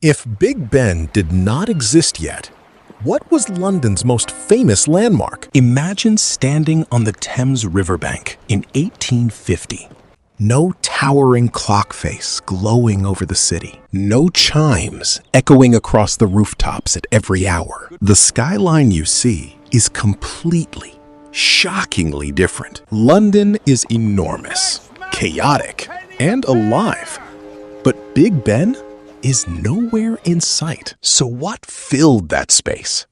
If Big Ben did not exist yet, what was London's most famous landmark? Imagine standing on the Thames riverbank in 1850. No towering clock face glowing over the city. No chimes echoing across the rooftops at every hour. The skyline you see is completely, shockingly different. London is enormous, chaotic, and alive. But Big Ben is nowhere in sight. So what filled that space?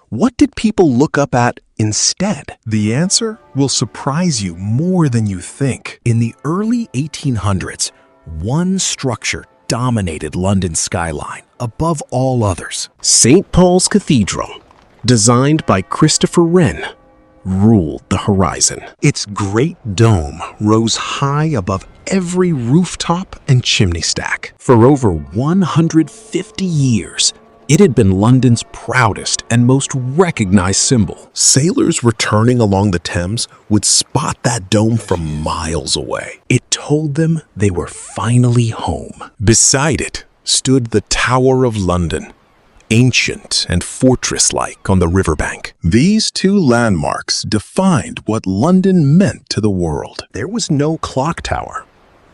What did people look up at instead? The answer will surprise you more than you think. In the early 1800s, one structure dominated London's skyline above all others. St. Paul's Cathedral, designed by Christopher Wren, ruled the horizon. Its great dome rose high above every rooftop and chimney stack. For over 150 years, it had been London's proudest and most recognized symbol. Sailors returning along the Thames would spot that dome from miles away. It told them they were finally home. Beside it stood the Tower of London, ancient and fortress-like on the riverbank. These two landmarks defined what London meant to the world. There was no clock tower,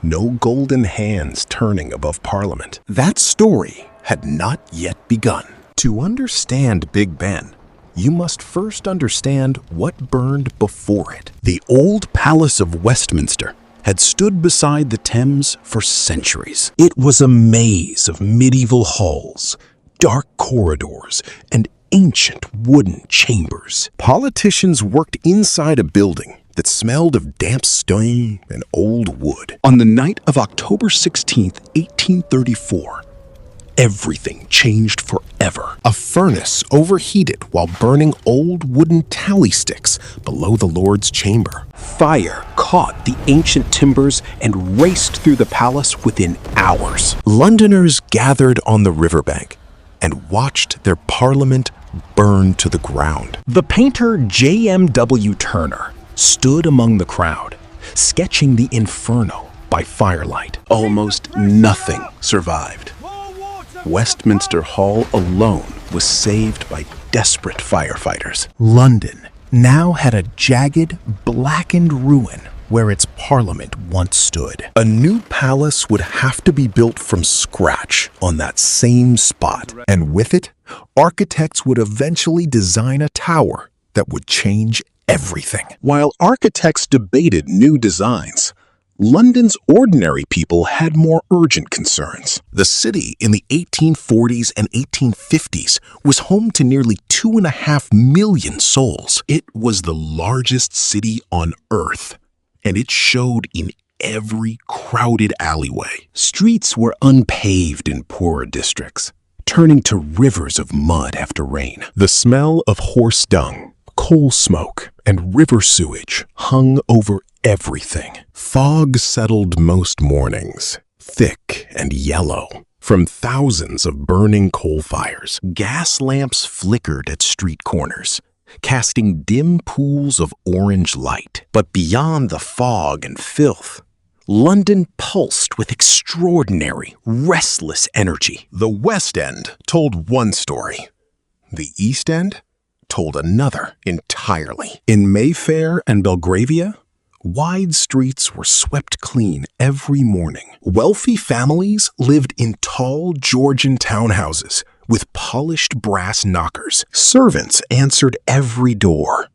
no golden hands turning above Parliament. That story had not yet begun. To understand Big Ben, you must first understand what burned before it. The old Palace of Westminster had stood beside the Thames for centuries. It was a maze of medieval halls, dark corridors, and ancient wooden chambers. Politicians worked inside a building that smelled of damp stone and old wood. On the night of October 16th, 1834, everything changed forever. A furnace overheated while burning old wooden tally sticks below the Lord's chamber. Fire caught the ancient timbers and raced through the palace within hours. Londoners gathered on the riverbank and watched their parliament burn to the ground. The painter J.M.W. Turner stood among the crowd, sketching the inferno by firelight. Almost nothing survived. Westminster Hall alone was saved by desperate firefighters. London now had a jagged, blackened ruin where its parliament once stood. A new palace would have to be built from scratch on that same spot, and with it, architects would eventually design a tower that would change everything. While architects debated new designs, London's ordinary people had more urgent concerns. The city in the 1840s and 1850s was home to nearly 2.5 million souls. It was the largest city on Earth, and it showed in every crowded alleyway. Streets were unpaved in poorer districts, turning to rivers of mud after rain. The smell of horse dung, coal smoke, and river sewage hung over everything. Fog settled most mornings, thick and yellow, from thousands of burning coal fires. Gas lamps flickered at street corners, casting dim pools of orange light. But beyond the fog and filth, London pulsed with extraordinary, restless energy. The West End told one story. The East End told another entirely. In Mayfair and Belgravia, wide streets were swept clean every morning. Wealthy families lived in tall Georgian townhouses with polished brass knockers. Servants answered every door.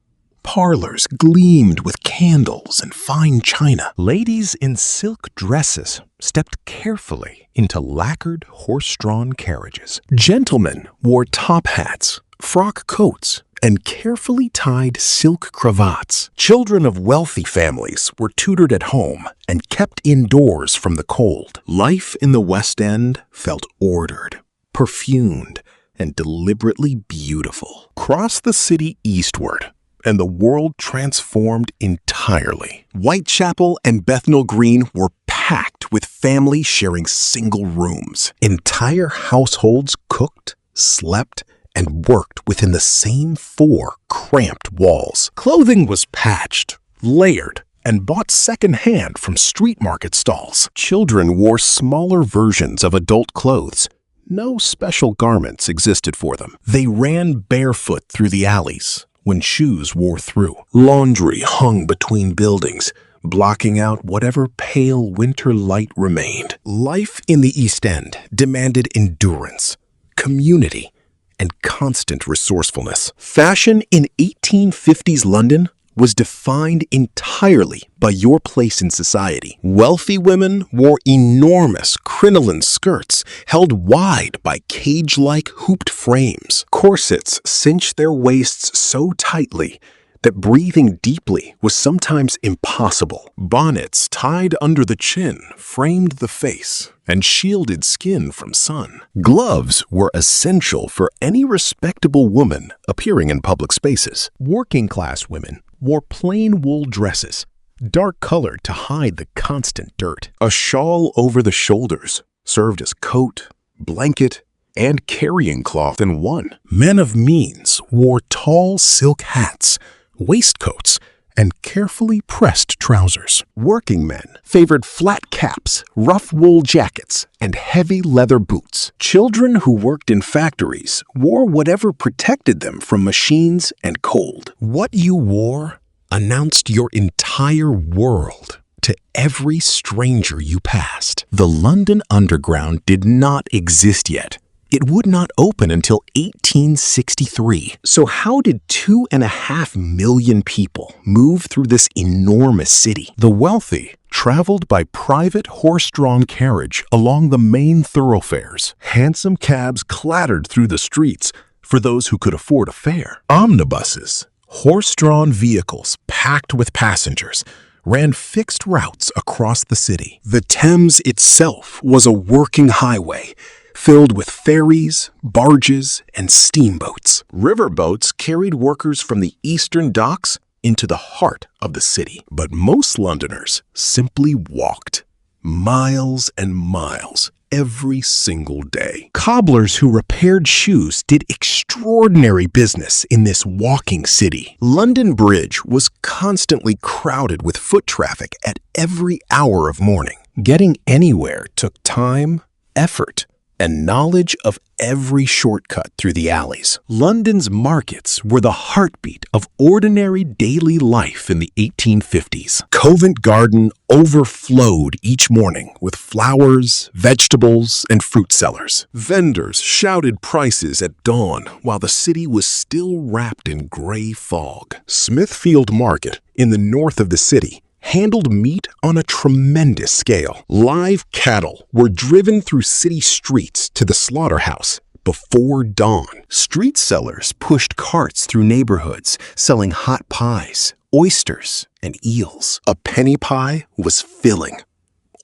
Parlors gleamed with candles and fine china. Ladies in silk dresses stepped carefully into lacquered horse-drawn carriages. Gentlemen wore top hats, frock coats, and carefully tied silk cravats. Children of wealthy families were tutored at home and kept indoors from the cold. Life in the West End felt ordered, perfumed, and deliberately beautiful. Cross the city eastward, and the world transformed entirely. Whitechapel and Bethnal Green were packed with families sharing single rooms. Entire households cooked, slept, and worked within the same 4 cramped walls. Clothing was patched, layered, and bought secondhand from street market stalls. Children wore smaller versions of adult clothes, no special garments existed for them. They ran barefoot through the alleys when shoes wore through. Laundry hung between buildings, blocking out whatever pale winter light remained. Life in the East End demanded endurance, community, and constant resourcefulness. Fashion in 1850s London was defined entirely by your place in society. Wealthy women wore enormous crinoline skirts held wide by cage-like hooped frames. Corsets cinched their waists so tightly that breathing deeply was sometimes impossible. Bonnets tied under the chin framed the face and shielded skin from sun. Gloves were essential for any respectable woman appearing in public spaces. Working-class women wore plain wool dresses, dark-colored to hide the constant dirt. A shawl over the shoulders served as coat, blanket, and carrying cloth in one. Men of means wore tall silk hats, waistcoats, and carefully pressed trousers. Working men favored flat caps, rough wool jackets, and heavy leather boots. Children who worked in factories wore whatever protected them from machines and cold. What you wore announced your entire world to every stranger you passed. The London Underground did not exist yet. It would not open until 1863. So how did 2.5 million people move through this enormous city? The wealthy traveled by private horse-drawn carriage along the main thoroughfares. Hansom cabs clattered through the streets for those who could afford a fare. Omnibuses, horse-drawn vehicles packed with passengers, ran fixed routes across the city. The Thames itself was a working highway, filled with ferries, barges, and steamboats. Riverboats carried workers from the eastern docks into the heart of the city. But most Londoners simply walked miles and miles every single day. Cobblers who repaired shoes did extraordinary business in this walking city. London Bridge was constantly crowded with foot traffic at every hour of morning. Getting anywhere took time, effort, and knowledge of every shortcut through the alleys. London's markets were the heartbeat of ordinary daily life in the 1850s. Covent Garden overflowed each morning with flowers, vegetables, and fruit sellers. Vendors shouted prices at dawn while the city was still wrapped in gray fog. Smithfield Market, in the north of the city, handled meat on a tremendous scale. Live cattle were driven through city streets to the slaughterhouse before dawn. Street sellers pushed carts through neighborhoods selling hot pies, oysters, and eels. A penny pie was filling.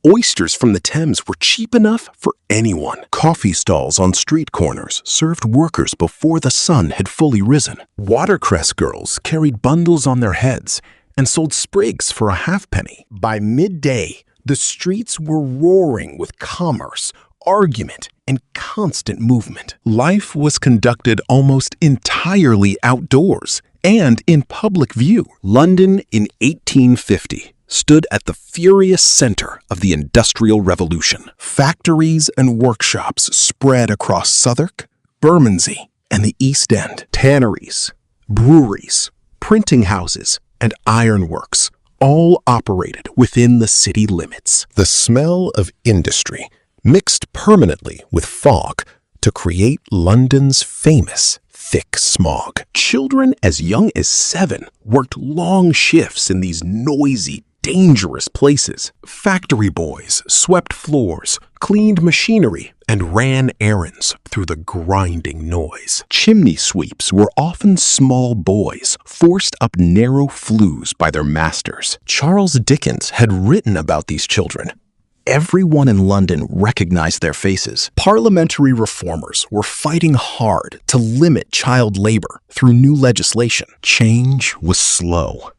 Oysters from the Thames were cheap enough for anyone. Coffee stalls on street corners served workers before the sun had fully risen. Watercress girls carried bundles on their heads and sold sprigs for a halfpenny. By midday, the streets were roaring with commerce, argument, and constant movement. Life was conducted almost entirely outdoors and in public view. London in 1850 stood at the furious center of the Industrial Revolution. Factories and workshops spread across Southwark, Bermondsey, and the East End. Tanneries, breweries, printing houses, and ironworks all operated within the city limits. The smell of industry mixed permanently with fog to create London's famous thick smog. Children as young as 7 worked long shifts in these noisy, dangerous places. Factory boys swept floors, cleaned machinery, and ran errands through the grinding noise. Chimney sweeps were often small boys forced up narrow flues by their masters. Charles Dickens had written about these children. Everyone in London recognized their faces. Parliamentary reformers were fighting hard to limit child labor through new legislation. Change was slow,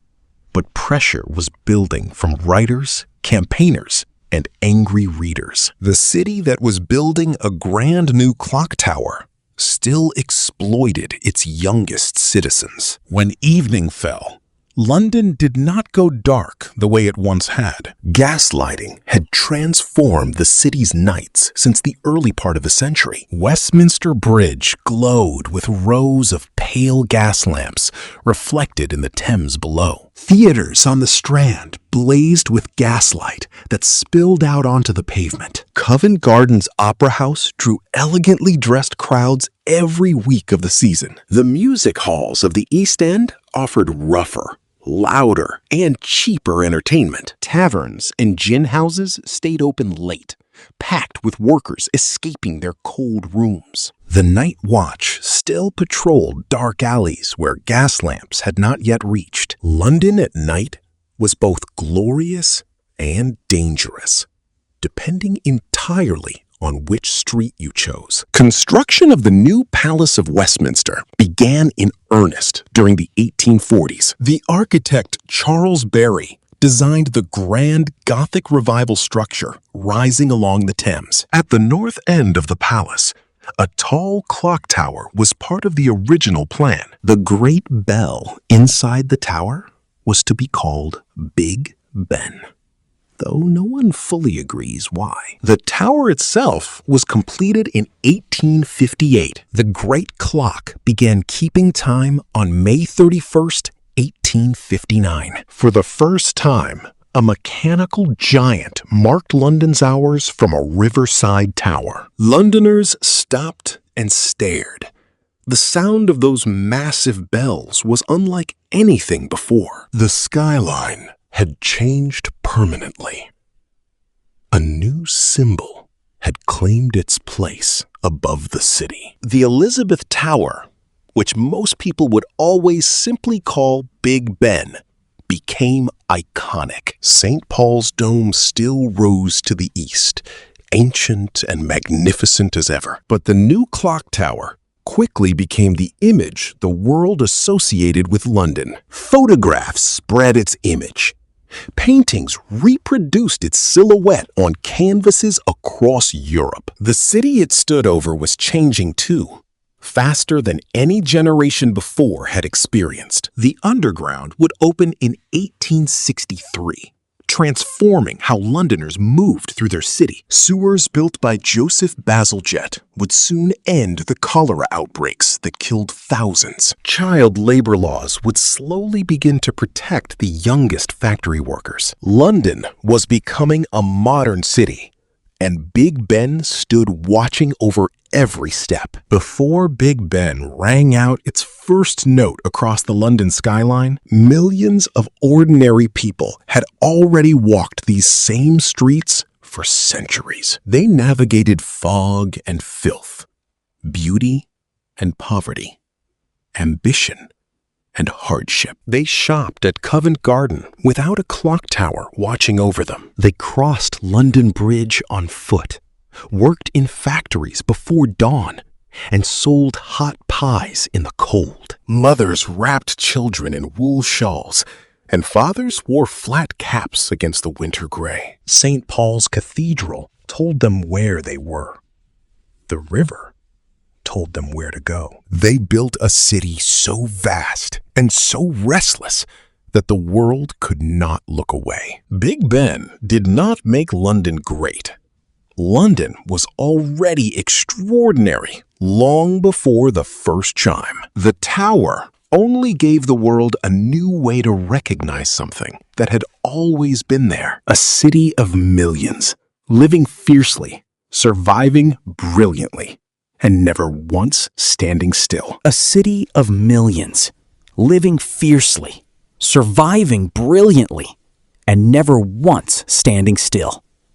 but pressure was building from writers, campaigners, and angry readers. The city that was building a grand new clock tower still exploited its youngest citizens. When evening fell, London did not go dark the way it once had. Gaslighting had transformed the city's nights since the early part of the century. Westminster Bridge glowed with rows of pale gas lamps reflected in the Thames below. Theaters on the Strand blazed with gaslight that spilled out onto the pavement. Covent Garden's Opera House drew elegantly dressed crowds every week of the season. The music halls of the East End offered rougher, louder, and cheaper entertainment. Taverns and gin houses stayed open late, packed with workers escaping their cold rooms. The night watch still patrolled dark alleys where gas lamps had not yet reached. London at night was both glorious and dangerous, depending entirely on which street you chose. Construction of the new Palace of Westminster began in earnest during the 1840s. The architect Charles Barry designed the grand Gothic Revival structure rising along the Thames. At the north end of the palace, a tall clock tower was part of the original plan. The great bell inside the tower was to be called Big Ben, though no one fully agrees why. The tower itself was completed in 1858. The great clock began keeping time on May 31st, 1859. For the first time, a mechanical giant marked London's hours from a riverside tower. Londoners stopped and stared. The sound of those massive bells was unlike anything before. The skyline had changed permanently. A new symbol had claimed its place above the city. The Elizabeth Tower, which most people would always simply call Big Ben, became iconic. St. Paul's Dome still rose to the east, ancient and magnificent as ever. But the new clock tower quickly became the image the world associated with London. Photographs spread its image. Paintings reproduced its silhouette on canvases across Europe. The city it stood over was changing too, faster than any generation before had experienced. The Underground would open in 1863, transforming how Londoners moved through their city. Sewers built by Joseph Bazalgette would soon end the cholera outbreaks that killed thousands. Child labor laws would slowly begin to protect the youngest factory workers. London was becoming a modern city, and Big Ben stood watching over every step. Before Big Ben rang out its first note across the London skyline, millions of ordinary people had already walked these same streets for centuries. They navigated fog and filth, beauty and poverty, ambition and hardship. They shopped at Covent Garden without a clock tower watching over them. They crossed London Bridge on foot, worked in factories before dawn, and sold hot pies in the cold. Mothers wrapped children in wool shawls, and fathers wore flat caps against the winter gray. St. Paul's Cathedral told them where they were. The river told them where to go. They built a city so vast and so restless that the world could not look away. Big Ben did not make London great. London was already extraordinary long before the first chime. The tower only gave the world a new way to recognize something that had always been there. A city of millions, living fiercely, surviving brilliantly, and never once standing still. A city of millions, living fiercely, surviving brilliantly, and never once standing still.